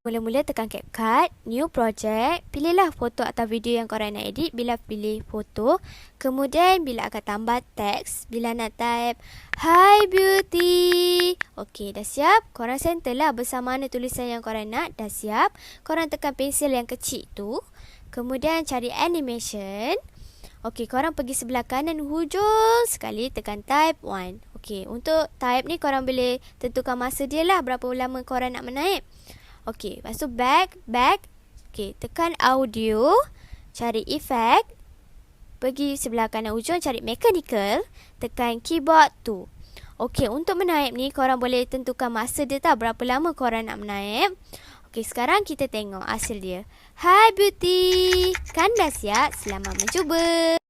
Mula-mula tekan CapCut, New Project, pilihlah foto atau video yang korang nak edit. Bila pilih foto, kemudian bila akan tambah teks, bila nak type Hi Beauty. Okey, dah siap? Korang center lah bersama mana tulisan yang korang nak. Dah siap? Korang tekan pensil yang kecil tu, kemudian cari animation. Okey, korang pergi sebelah kanan hujung sekali, tekan type 1. Okey, untuk type ni korang boleh tentukan masa dia lah, berapa lama korang nak menaip. Okey, lepas tu back. Okey, tekan audio, cari effect, pergi sebelah kanan hujung, cari mechanical, tekan keyboard tu. Okey, untuk menaip ni korang boleh tentukan masa dia tau, berapa lama korang nak menaip. Okey, sekarang kita tengok hasil dia. Hi Beauty, kan dah siap? Selamat mencuba.